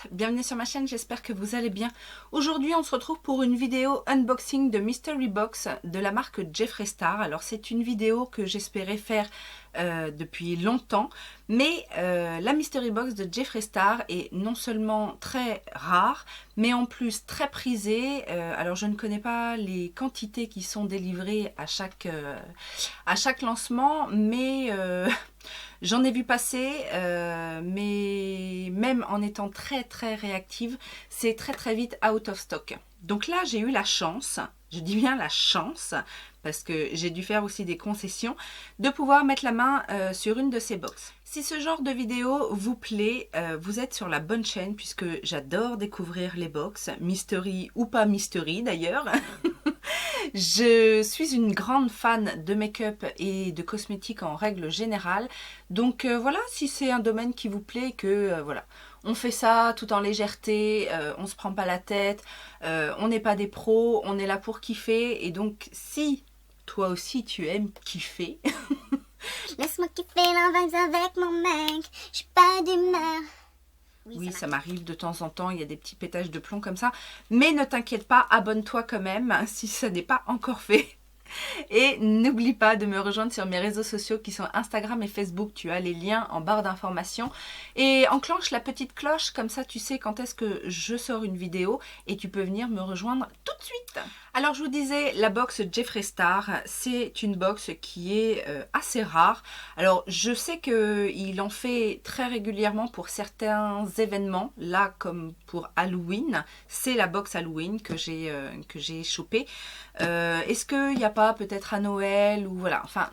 toutes, bienvenue sur ma chaîne, j'espère que vous allez bien. Aujourd'hui on se retrouve pour une vidéo unboxing de Mystery Box de la marque Jeffree Star. Alors c'est une vidéo que j'espérais faire depuis longtemps, mais la Mystery Box de Jeffree Star est non seulement très rare, mais en plus très prisée. Alors je ne connais pas les quantités qui sont délivrées à chaque lancement, mais j'en ai vu passer, mais même en étant très réactive, c'est très vite out of stock. Donc là, j'ai eu la chance, je dis bien la chance, parce que j'ai dû faire aussi des concessions, de pouvoir mettre la main sur une de ces box. Si ce genre de vidéo vous plaît, vous êtes sur la bonne chaîne, puisque j'adore découvrir les box, mystery ou pas mystery d'ailleurs. Je suis une grande fan de make-up et de cosmétiques en règle générale. Donc voilà, si c'est un domaine qui vous plaît, que voilà, on fait ça tout en légèreté, on se prend pas la tête, on n'est pas des pros, on est là pour kiffer. Et donc si toi aussi tu aimes kiffer, laisse-moi kiffer la vibes avec mon mec, je suis pas d'humeur. Oui, ça m'arrive de temps en temps, il y a des petits pétages de plomb comme ça. Mais ne t'inquiète pas, abonne-toi quand même si ça n'est pas encore fait. Et n'oublie pas de me rejoindre sur mes réseaux sociaux qui sont Instagram et Facebook. Tu as les liens en barre d'informations. Et enclenche la petite cloche, comme ça tu sais quand est-ce que je sors une vidéo et tu peux venir me rejoindre tout de suite. Alors je vous disais, la box Jeffree Star, c'est une box qui est assez rare. Alors je sais qu'il en fait très régulièrement pour certains événements, là comme pour Halloween. C'est la box Halloween que j'ai chopée. Est-ce qu'il n'y a pas peut-être à Noël ou voilà, enfin...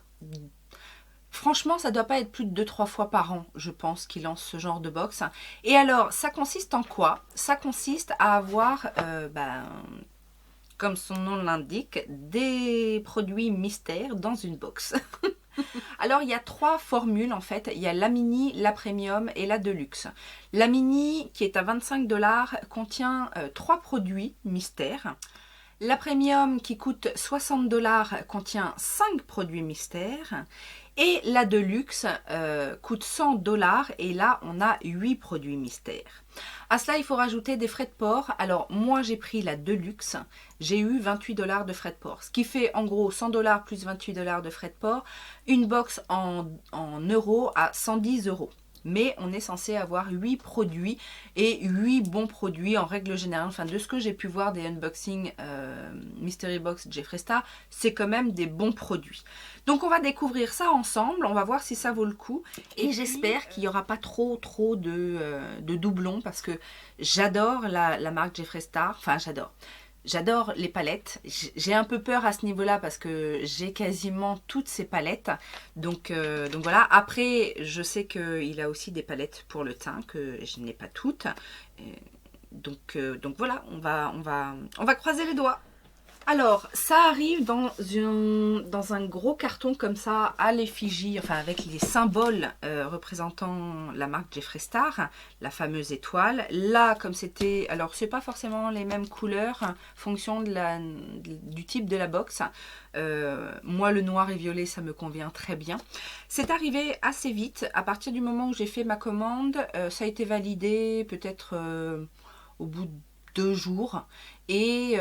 Franchement, ça doit pas être plus de 2-3 fois par an, je pense, qu'ils lancent ce genre de box. Et alors, ça consiste en quoi? Ça consiste à avoir, comme son nom l'indique, des produits mystères dans une box. Alors, il y a 3 formules en fait. Il y a la mini, la premium et la deluxe. La mini, qui est à 25 $, contient 3 produits mystères. La premium, qui coûte 60 $, contient 5 produits mystères. Et la deluxe coûte 100 $ et là on a 8 produits mystères. À cela il faut rajouter des frais de port. Alors moi j'ai pris la deluxe, j'ai eu 28 $ de frais de port. Ce qui fait en gros 100 $ plus 28 $ de frais de port. Une box en euros à 110 €. Mais on est censé avoir 8 produits et 8 bons produits en règle générale. Enfin, de ce que j'ai pu voir des unboxings Mystery Box Jeffree Star, c'est quand même des bons produits. Donc on va découvrir ça ensemble, on va voir si ça vaut le coup. Et j'espère qu'il n'y aura pas trop de doublons parce que j'adore la marque Jeffree Star. Enfin, j'adore les palettes. J'ai un peu peur à ce niveau-là parce que j'ai quasiment toutes ces palettes. Donc voilà. Après, je sais qu'il a aussi des palettes pour le teint que je n'ai pas toutes. Donc voilà, on va croiser les doigts. Alors, ça arrive dans un gros carton comme ça, à l'effigie, enfin avec les symboles représentant la marque Jeffree Star, la fameuse étoile. Là, comme c'était, alors c'est pas forcément les mêmes couleurs, fonction du type de la box. Moi, le noir et violet, ça me convient très bien. C'est arrivé assez vite, à partir du moment où j'ai fait ma commande, ça a été validé peut-être au bout de 2 jours et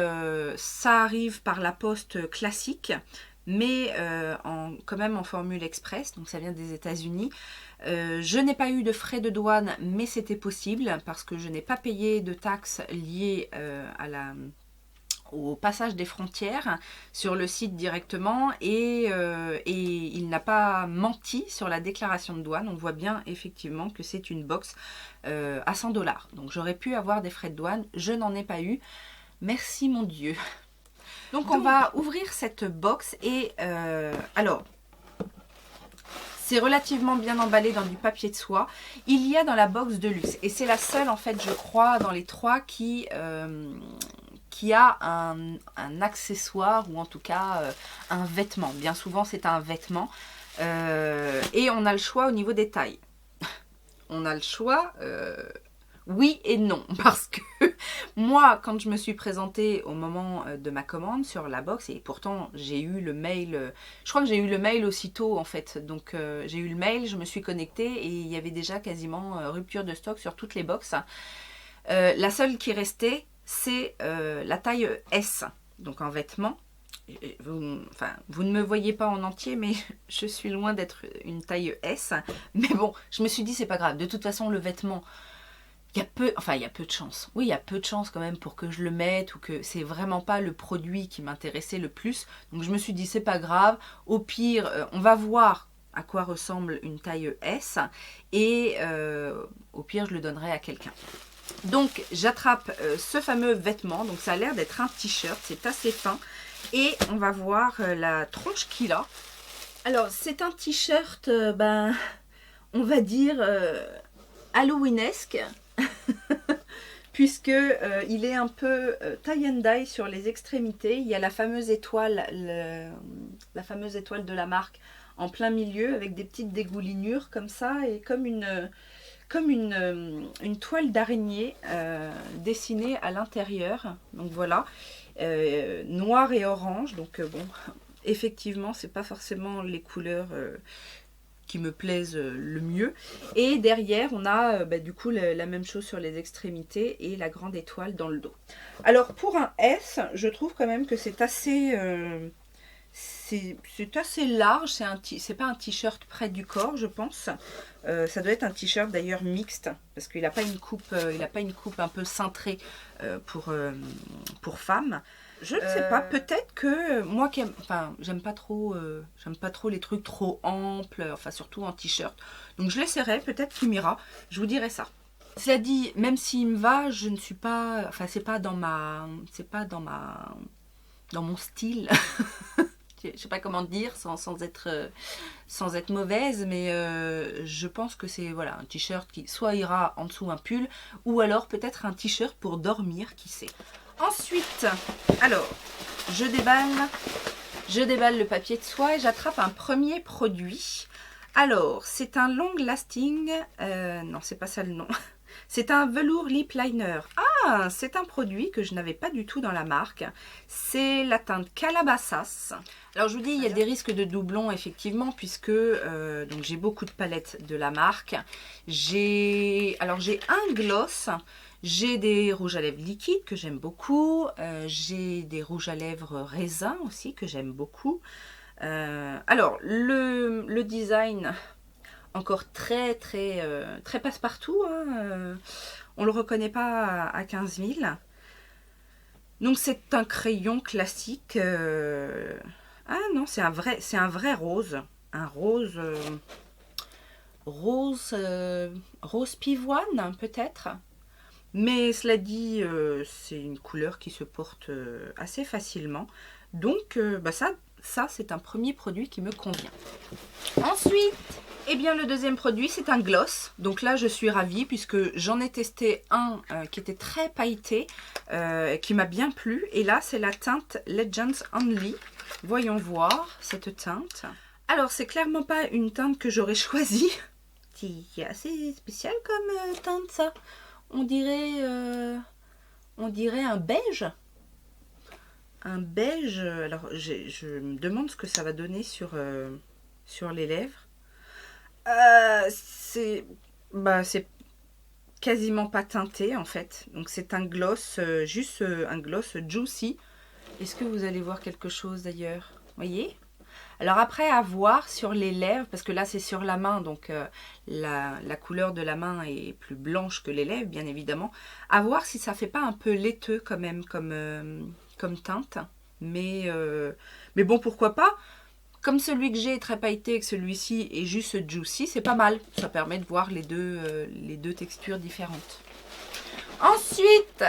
ça arrive par la poste classique mais quand même en formule express, donc ça vient des États-Unis. Je n'ai pas eu de frais de douane, mais c'était possible parce que je n'ai pas payé de taxes liées au passage des frontières sur le site directement et il n'a pas menti sur la déclaration de douane. On voit bien effectivement que c'est une box à 100 $. Donc j'aurais pu avoir des frais de douane, je n'en ai pas eu. Merci mon Dieu. Donc on va ouvrir cette box et alors c'est relativement bien emballé dans du papier de soie. Il y a dans la box de luxe et c'est la seule en fait je crois dans les 3 qui a un accessoire ou en tout cas un vêtement. Bien souvent c'est un vêtement et on a le choix au niveau des tailles. On a le choix, oui et non, parce que moi quand je me suis présentée au moment de ma commande sur la box, et pourtant j'ai eu le mail, je crois que j'ai eu le mail aussitôt en fait, donc j'ai eu le mail, je me suis connectée et il y avait déjà quasiment rupture de stock sur toutes les boxes. La seule qui restait, c'est la taille S, donc en vêtements. Vous ne me voyez pas en entier, mais je suis loin d'être une taille S. Mais bon, je me suis dit, c'est pas grave. De toute façon, le vêtement, il y a peu de chance. Oui, il y a peu de chance quand même pour que je le mette ou que c'est vraiment pas le produit qui m'intéressait le plus. Donc je me suis dit, c'est pas grave. Au pire, on va voir à quoi ressemble une taille S et au pire, je le donnerai à quelqu'un. Donc j'attrape ce fameux vêtement. Donc ça a l'air d'être un t-shirt. C'est assez fin. Et on va voir la tronche qu'il a. Alors c'est un t-shirt, on va dire Halloweenesque. Puisque il est un peu tie and dye sur les extrémités. Il y a la fameuse étoile, la fameuse étoile de la marque en plein milieu avec des petites dégoulinures comme ça et comme une toile d'araignée dessinée à l'intérieur. Donc voilà, noir et orange. Donc bon, effectivement, c'est pas forcément les couleurs qui me plaisent le mieux. Et derrière, on a du coup la même chose sur les extrémités et la grande étoile dans le dos. Alors pour un S, je trouve quand même que c'est assez... c'est assez large, c'est pas un t-shirt près du corps, je pense. Ça doit être un t-shirt d'ailleurs mixte, parce qu'il n'a pas une coupe, un peu cintrée pour femme. Je ne sais pas, peut-être que moi qui j'aime pas trop les trucs trop amples, enfin surtout en t-shirt. Donc je l'essaierai, peut-être qu'il m'ira, je vous dirai ça. Cela dit, même s'il me va, je ne suis pas, enfin c'est pas dans mon style. Je sais pas comment dire sans être mauvaise, mais je pense que c'est voilà, un t-shirt qui soit ira en dessous un pull, ou alors peut-être un t-shirt pour dormir, qui sait. Ensuite, alors, je déballe le papier de soie et j'attrape un premier produit. Alors, c'est un long lasting, non c'est pas ça le nom. C'est un velours lip liner. Ah, c'est un produit que je n'avais pas du tout dans la marque. C'est la teinte Calabasas. Alors je vous dis, il y a des risques de doublons effectivement, puisque donc j'ai beaucoup de palettes de la marque. J'ai un gloss, j'ai des rouges à lèvres liquides que j'aime beaucoup, j'ai des rouges à lèvres raisin aussi que j'aime beaucoup. Alors le design, encore très passe-partout, hein, on le reconnaît pas à 15 000. Donc c'est un crayon classique. Ah non, c'est un vrai rose. Un rose rose pivoine peut-être. Mais cela dit, c'est une couleur qui se porte assez facilement. Donc ça c'est un premier produit qui me convient. Ensuite, eh bien le deuxième produit c'est un gloss. Donc là je suis ravie puisque j'en ai testé un qui était très pailleté, qui m'a bien plu. Et là c'est la teinte Legends Only. Voyons voir cette teinte. Alors c'est clairement pas une teinte que j'aurais choisie. C'est assez spécial comme teinte ça. On dirait un beige. Un beige. Alors je me demande ce que ça va donner sur les lèvres. C'est quasiment pas teinté en fait. Donc c'est un gloss, juste un gloss juicy. Est-ce que vous allez voir quelque chose d'ailleurs? Voyez? Alors après à voir sur les lèvres, parce que là c'est sur la main, donc la couleur de la main est plus blanche que les lèvres bien évidemment. À voir si ça fait pas un peu laiteux quand même comme teinte. Mais bon, pourquoi pas? Comme celui que j'ai est très pailleté et que celui-ci est juste juicy, c'est pas mal. Ça permet de voir les deux textures différentes. Ensuite,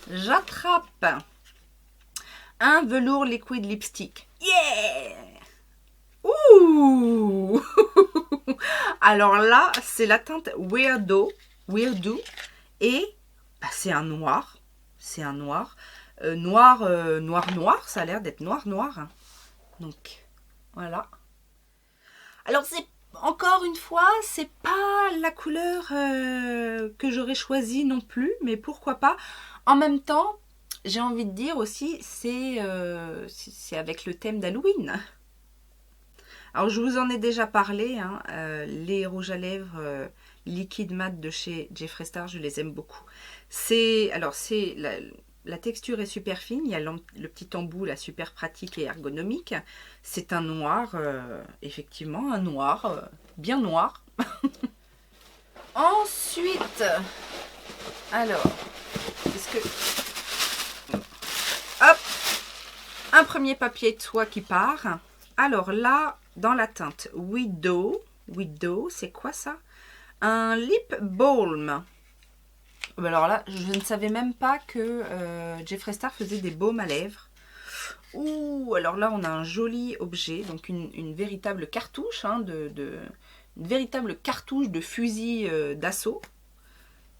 j'attrape un velours liquid lipstick. Yeah! Ouh! Alors là, c'est la teinte Weirdo. Et c'est un noir. C'est un noir. Noir. Ça a l'air d'être noir. Donc, voilà. Alors, c'est encore une fois, c'est pas la couleur que j'aurais choisie non plus. Mais pourquoi pas? En même temps, j'ai envie de dire aussi, c'est avec le thème d'Halloween. Alors, je vous en ai déjà parlé, hein, les rouges à lèvres liquide mat de chez Jeffree Star, je les aime beaucoup. Alors c'est la texture est super fine, il y a le petit embout là, super pratique et ergonomique. C'est un noir, effectivement, un noir, bien noir. Ensuite, alors, est-ce que... Hop, un premier papier de soie qui part. Alors là, dans la teinte Widow, c'est quoi ça? Un lip balm. Alors là, je ne savais même pas que Jeffree Star faisait des baumes à lèvres. Ouh, alors là, on a un joli objet, donc une véritable cartouche, hein, une véritable cartouche de fusil d'assaut.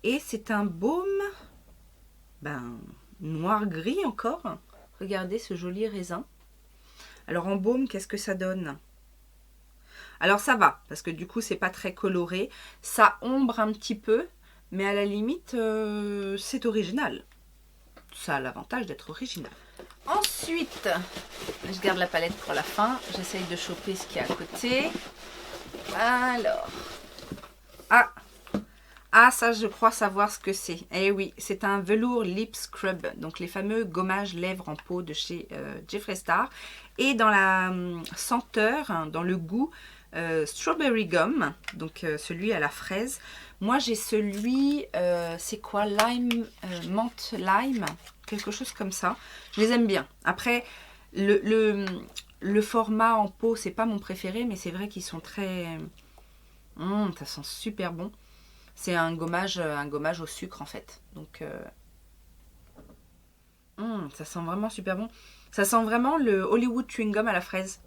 Et c'est un baume, noir-gris encore. Regardez ce joli raisin. Alors en baume, qu'est-ce que ça donne? Alors ça va, parce que du coup, c'est pas très coloré. Ça ombre un petit peu, mais à la limite, c'est original. Ça a l'avantage d'être original. Ensuite, je garde la palette pour la fin. J'essaye de choper ce qu'il y a à côté. Alors. Ah, ça, je crois savoir ce que c'est. Eh oui, c'est un velours lip scrub. Donc, les fameux gommages lèvres en peau de chez Jeffree Star. Et dans la senteur, hein, dans le goût, strawberry gum. Donc, celui à la fraise. Moi, j'ai celui, c'est quoi? Lime, menthe lime. Quelque chose comme ça. Je les aime bien. Après, le format en peau, c'est pas mon préféré. Mais c'est vrai qu'ils sont très... ça sent super bon. C'est un gommage au sucre en fait. Donc, ça sent vraiment super bon. Ça sent vraiment le Hollywood chewing gum à la fraise.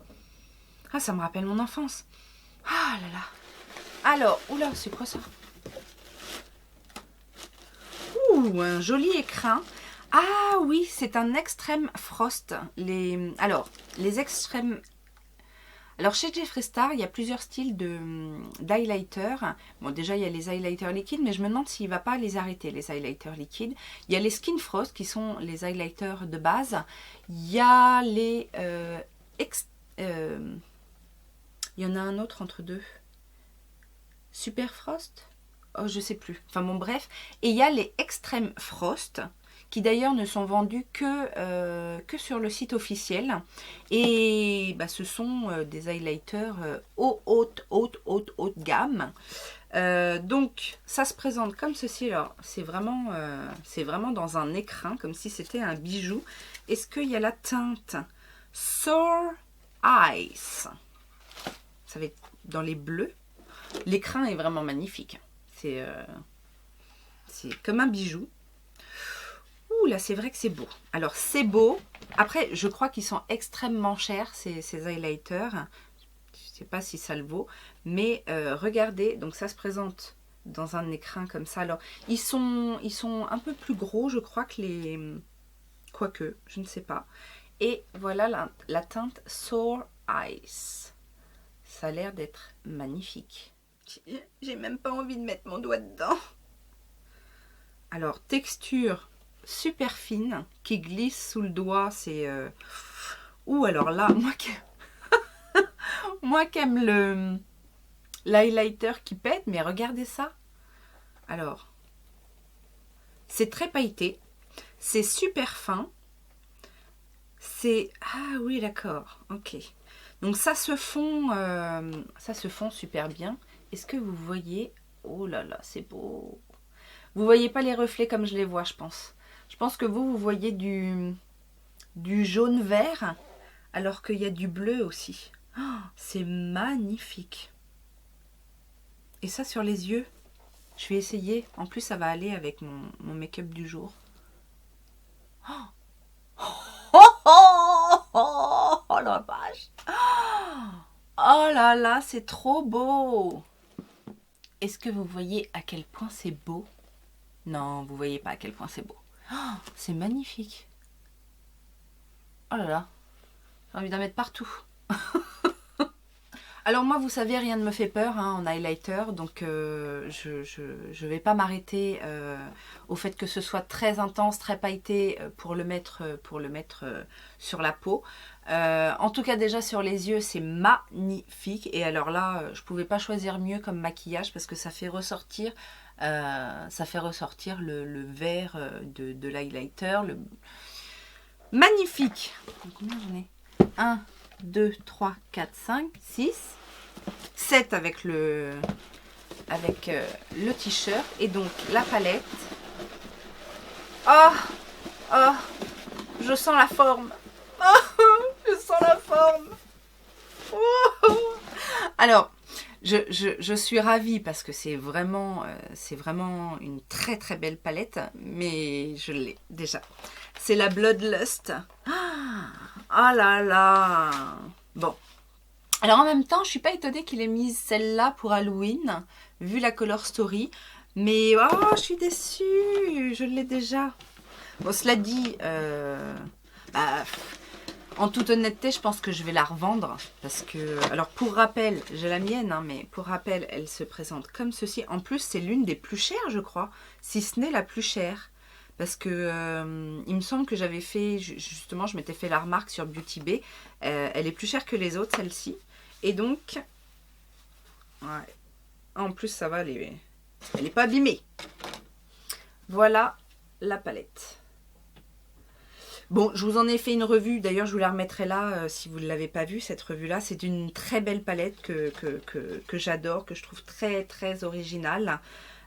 Ah, ça me rappelle mon enfance. Ah là là. Alors, oula, c'est quoi ça? Ouh, un joli écrin. Ah oui, c'est un extrême frost. Alors, les extrêmes... Alors chez Jeffree Star, il y a plusieurs styles d'highlighter. Bon, déjà, il y a les highlighters liquides, mais je me demande s'il ne va pas les arrêter, les highlighters liquides. Il y a les Skin Frost, qui sont les highlighters de base. Il y a les... il y en a un autre entre deux. Super Frost? Oh, je sais plus. Enfin bon, bref. Et il y a les Extreme Frost, qui d'ailleurs ne sont vendus que sur le site officiel. Et ce sont des highlighters haute gamme. Donc ça se présente comme ceci. Alors c'est vraiment dans un écrin, comme si c'était un bijou. Est-ce qu'il y a la teinte Sore Ice? Ça va être dans les bleus. L'écrin est vraiment magnifique. C'est comme un bijou. Ouh là, c'est vrai que c'est beau. Alors, c'est beau. Après, je crois qu'ils sont extrêmement chers, ces highlighters. Je ne sais pas si ça le vaut. Mais regardez, donc ça se présente dans un écrin comme ça. Alors, ils sont un peu plus gros, je crois, que les... Quoique, je ne sais pas. Et voilà la teinte Sore Ice. Ça a l'air d'être magnifique. J'ai même pas envie de mettre mon doigt dedans. Alors, texture super fine qui glisse sous le doigt. C'est... Ouh, alors là, moi qui aime l'highlighter qui pète, mais regardez ça. Alors, c'est très pailleté. C'est super fin. C'est... Ah oui, d'accord. Ok. Donc ça se fond super bien. Est-ce que vous voyez? Oh là là, c'est beau. Vous voyez pas les reflets comme je les vois, je pense. Je pense que vous voyez du jaune vert, alors qu'il y a du bleu aussi. Oh, c'est magnifique. Et ça sur les yeux, je vais essayer. En plus, ça va aller avec mon make-up du jour. Oh la vache. Oh là là, c'est trop beau. Est-ce que vous voyez à quel point c'est beau? Non, vous voyez pas à quel point c'est beau. Oh, c'est magnifique. Oh là là, j'ai envie d'en mettre partout. Alors moi, vous savez, rien ne me fait peur hein, en highlighter, donc je vais pas m'arrêter au fait que ce soit très intense, très pailleté pour le mettre sur la peau. En tout cas, déjà sur les yeux, c'est magnifique. Et alors là, je pouvais pas choisir mieux comme maquillage parce que ça fait ressortir, le vert de l'highlighter. Magnifique. Combien j'en ai? 1, 2, 3, 4, 5, 6, 7 avec le t-shirt. Et donc la palette. Oh, oh, je sens la forme. Oh, je sens la forme. Oh. Alors, je suis ravie parce que c'est vraiment une très très belle palette. Mais je l'ai déjà. C'est la Bloodlust. Ah là là. Bon. Alors en même temps, je suis pas étonnée qu'il ait mis celle-là pour Halloween, vu la color story. Mais oh, je suis déçue. Je l'ai déjà. Bon, cela dit, en toute honnêteté, je pense que je vais la revendre. Parce que, alors pour rappel, j'ai la mienne, hein, mais pour rappel, elle se présente comme ceci. En plus, c'est l'une des plus chères, je crois. Si ce n'est la plus chère. Parce que il me semble que j'avais fait, justement, je m'étais fait la remarque sur Beauty Bay. Elle est plus chère que les autres, celle-ci. Et donc, ouais. En plus, ça va, elle est pas abîmée. Voilà la palette. Bon, je vous en ai fait une revue. D'ailleurs, je vous la remettrai là si vous ne l'avez pas vue, cette revue-là. C'est une très belle palette que j'adore, que je trouve très, très originale.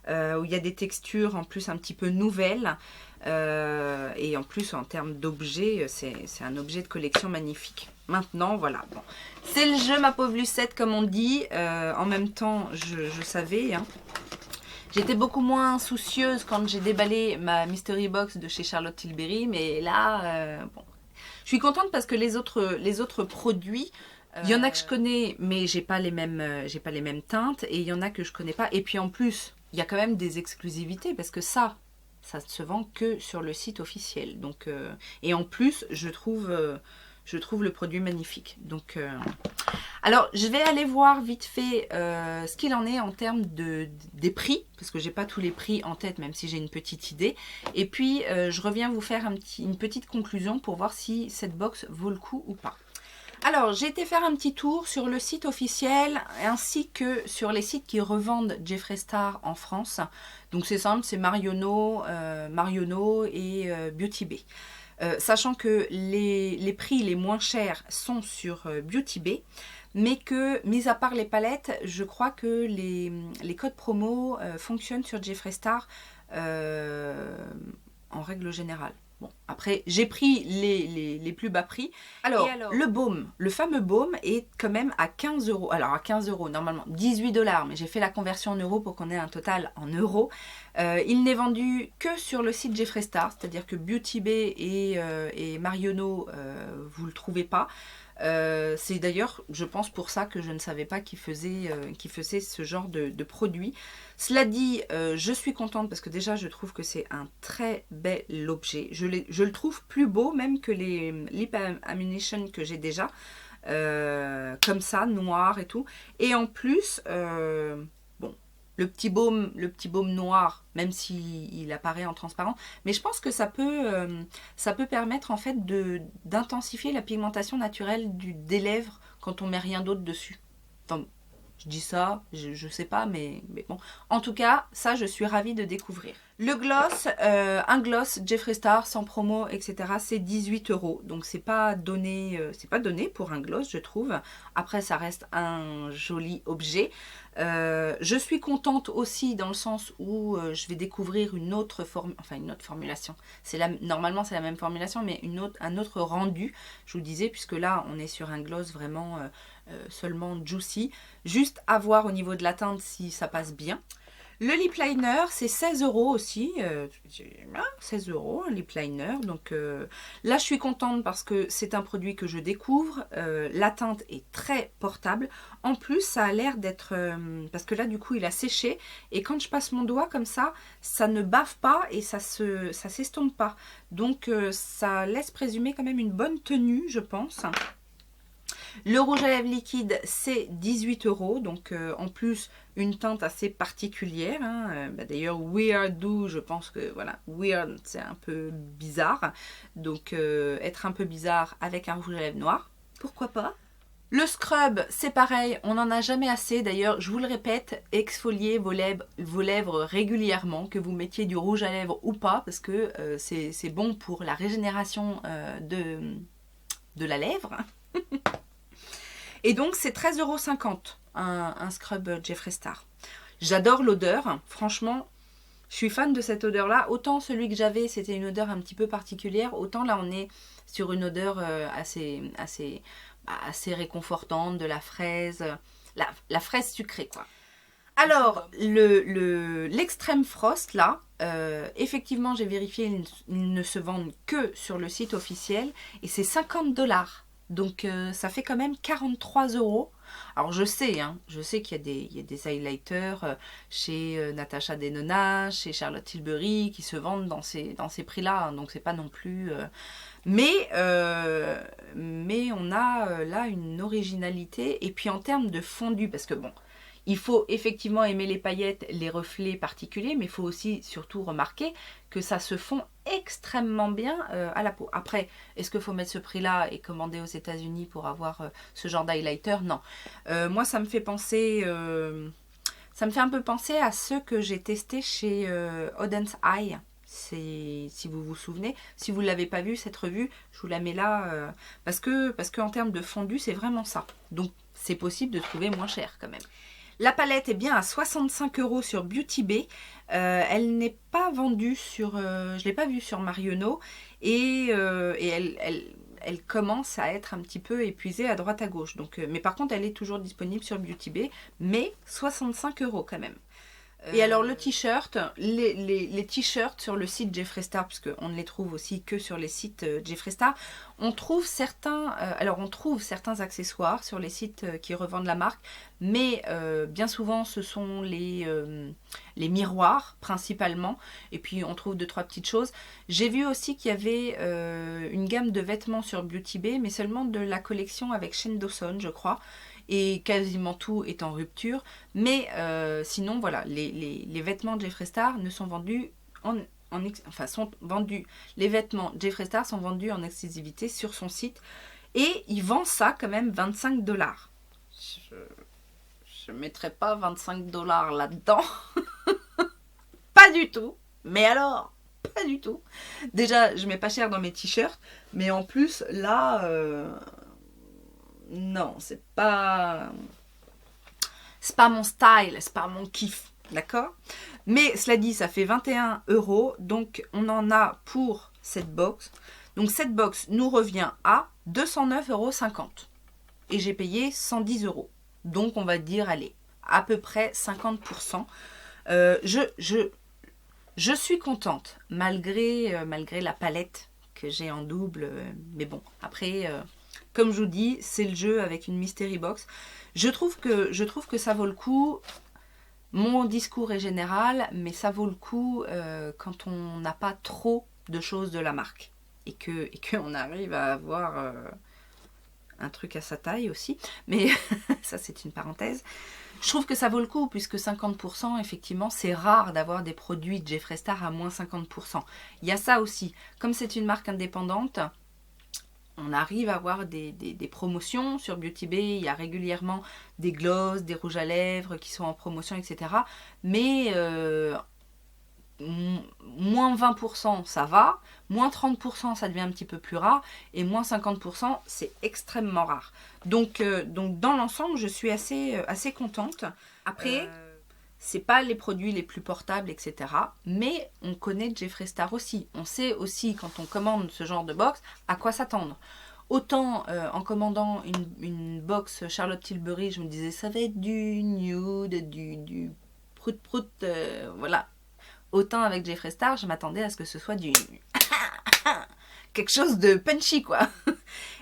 Où il y a des textures en plus un petit peu nouvelles. Et en plus, en termes d'objets, c'est un objet de collection magnifique. Maintenant, voilà. Bon. C'est le jeu, ma pauvre Lucette, comme on dit. En même temps, je savais. Hein. J'étais beaucoup moins soucieuse quand j'ai déballé ma Mystery Box de chez Charlotte Tilbury. Mais là, bon. Je suis contente parce que les autres produits... Il y en a que je connais, mais j'ai pas les mêmes teintes. Et il y en a que je connais pas. Et puis en plus, il y a quand même des exclusivités parce que ça ne se vend que sur le site officiel. Donc, et en plus, je trouve le produit magnifique. Donc, alors, je vais aller voir vite fait ce qu'il en est en termes des prix. Parce que j'ai pas tous les prix en tête, même si j'ai une petite idée. Et puis, je reviens vous faire une petite conclusion pour voir si cette box vaut le coup ou pas. Alors, j'ai été faire un petit tour sur le site officiel ainsi que sur les sites qui revendent Jeffree Star en France. Donc, c'est simple, c'est Marionneau et Beauty Bay. Sachant que les prix les moins chers sont sur Beauty Bay, mais que, mis à part les palettes, je crois que les codes promo fonctionnent sur Jeffree Star en règle générale. Bon, après, j'ai pris les plus bas prix. Alors, le baume, le fameux baume est quand même à 15 €. Alors, à 15 €, normalement 18 $, mais j'ai fait la conversion en euros pour qu'on ait un total en euros. Il n'est vendu que sur le site Jeffree Star, c'est-à-dire que Beauty Bay et Marionneau, vous ne le trouvez pas. C'est d'ailleurs, je pense, pour ça que je ne savais pas qu'ils faisaient ce genre de produit. Cela dit, je suis contente parce que déjà, je trouve que c'est un très bel objet. Je le trouve plus beau même que les Lip Ammunition que j'ai déjà. Comme ça, noir et tout. Et en plus... bon, le petit baume noir, même s'il apparaît en transparent. Mais je pense que ça peut permettre en fait d'intensifier la pigmentation naturelle des lèvres quand on met rien d'autre dessus. Enfin, je dis ça, je sais pas, mais bon. En tout cas, ça, je suis ravie de découvrir. Le gloss, un gloss Jeffree Star sans promo, etc. c'est 18 €. Donc, c'est pas donné pour un gloss, je trouve. Après, ça reste un joli objet. Je suis contente aussi dans le sens où je vais découvrir une autre formulation. Normalement, c'est la même formulation, mais un autre rendu. Je vous disais, puisque là, on est sur un gloss vraiment seulement juicy. Juste à voir au niveau de la teinte si ça passe bien. Le lip liner, c'est 16 € aussi. 16 € un lip liner. Donc là, je suis contente parce que c'est un produit que je découvre. La teinte est très portable. En plus, ça a l'air d'être... parce que là, du coup, il a séché. Et quand je passe mon doigt comme ça, ça ne bave pas et ça s'estompe pas. Donc, ça laisse présumer quand même une bonne tenue, je pense. Le rouge à lèvres liquide, c'est 18 €. Donc, en plus, une teinte assez particulière. Hein. D'ailleurs, Weird Do, je pense que, voilà, Weird, c'est un peu bizarre. Donc, être un peu bizarre avec un rouge à lèvres noir, pourquoi pas? Le scrub, c'est pareil, on n'en a jamais assez. D'ailleurs, je vous le répète, exfoliez vos lèvres régulièrement, que vous mettiez du rouge à lèvres ou pas, parce que c'est bon pour la régénération de la lèvre. Et donc, c'est 13,50 € un scrub Jeffree Star. J'adore l'odeur, franchement, je suis fan de cette odeur-là. Autant celui que j'avais, c'était une odeur un petit peu particulière, autant là, on est sur une odeur assez réconfortante, de la fraise, la fraise sucrée, quoi. Alors, l'extrême frost, là, effectivement, j'ai vérifié, ils ne se vendent que sur le site officiel, et c'est 50 $. Donc, ça fait quand même 43 €. Alors, je sais qu'il y a des highlighters chez Natasha Denona, chez Charlotte Tilbury, qui se vendent dans ces prix-là. Hein, donc, c'est pas non plus... Mais on a là une originalité. Et puis, en termes de fondu, parce que bon... Il faut effectivement aimer les paillettes, les reflets particuliers, mais il faut aussi surtout remarquer que ça se fond extrêmement bien à la peau. Après, est-ce qu'il faut mettre ce prix-là et commander aux États-Unis pour avoir ce genre d'highlighter? Non. Moi, ça me fait penser... ça me fait un peu penser à ceux que j'ai testés chez Odense Eye. Si vous vous souvenez. Si vous ne l'avez pas vu, cette revue, je vous la mets là. Parce que en termes de fondu, c'est vraiment ça. Donc, c'est possible de trouver moins cher quand même. La palette est bien à 65 € sur Beauty Bay. Elle n'est pas vendue sur... je ne l'ai pas vue sur Marionneau. Et elle commence à être un petit peu épuisée à droite à gauche. Donc, mais par contre, elle est toujours disponible sur Beauty Bay. Mais 65 € quand même. Et alors le t-shirt, les t-shirts sur le site Jeffree Star, puisque on ne les trouve aussi que sur les sites Jeffree Star, on trouve certains accessoires sur les sites qui revendent la marque, mais bien souvent ce sont les miroirs principalement, et puis on trouve 2-3 petites choses. J'ai vu aussi qu'il y avait une gamme de vêtements sur Beauty Bay, mais seulement de la collection avec Shane Dawson, je crois. Et quasiment tout est en rupture. Mais sinon, voilà, les vêtements de Jeffree Star ne sont vendus les vêtements Jeffree Star sont vendus en exclusivité sur son site. Et il vend ça quand même 25 $. Je ne mettrai pas 25 $ là-dedans. Pas du tout. Mais alors, pas du tout. Déjà, je mets pas cher dans mes t-shirts. Mais en plus, là... non, c'est pas mon style, c'est pas mon kiff, d'accord? Mais cela dit, ça fait 21 €, donc on en a pour cette box. Donc cette box nous revient à 209,50 €. Et j'ai payé 110 €. Donc on va dire, allez, à peu près 50%. Je suis contente, malgré la palette que j'ai en double. Mais bon, après... comme je vous dis, c'est le jeu avec une mystery box. Je trouve que ça vaut le coup. Mon discours est général, mais ça vaut le coup quand on n'a pas trop de choses de la marque. Et qu'on arrive à avoir un truc à sa taille aussi. Mais ça, c'est une parenthèse. Je trouve que ça vaut le coup, puisque 50%, effectivement, c'est rare d'avoir des produits de Jeffree Star à moins 50%. Il y a ça aussi. Comme c'est une marque indépendante... on arrive à avoir des promotions sur Beauty Bay. Il y a régulièrement des glosses, des rouges à lèvres qui sont en promotion, etc. Mais moins 20%, ça va. Moins 30%, ça devient un petit peu plus rare. Et moins 50%, c'est extrêmement rare. Donc dans l'ensemble, je suis assez contente. Après... c'est pas les produits les plus portables, etc. Mais on connaît Jeffree Star aussi. On sait aussi, quand on commande ce genre de box, à quoi s'attendre. Autant en commandant une box Charlotte Tilbury, je me disais, ça va être du nude, du prout-prout, voilà. Autant avec Jeffree Star, je m'attendais à ce que ce soit du... quelque chose de punchy, quoi.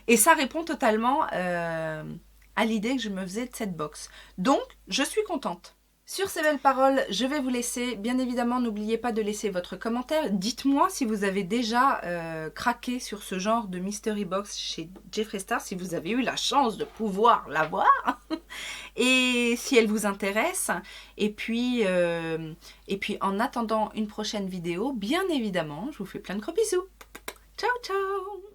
Et ça répond totalement à l'idée que je me faisais de cette box. Donc, je suis contente. Sur ces belles paroles, je vais vous laisser. Bien évidemment, n'oubliez pas de laisser votre commentaire. Dites-moi si vous avez déjà craqué sur ce genre de mystery box chez Jeffree Star, si vous avez eu la chance de pouvoir l'avoir et si elle vous intéresse. Et puis en attendant une prochaine vidéo, bien évidemment, je vous fais plein de gros bisous. Ciao, ciao!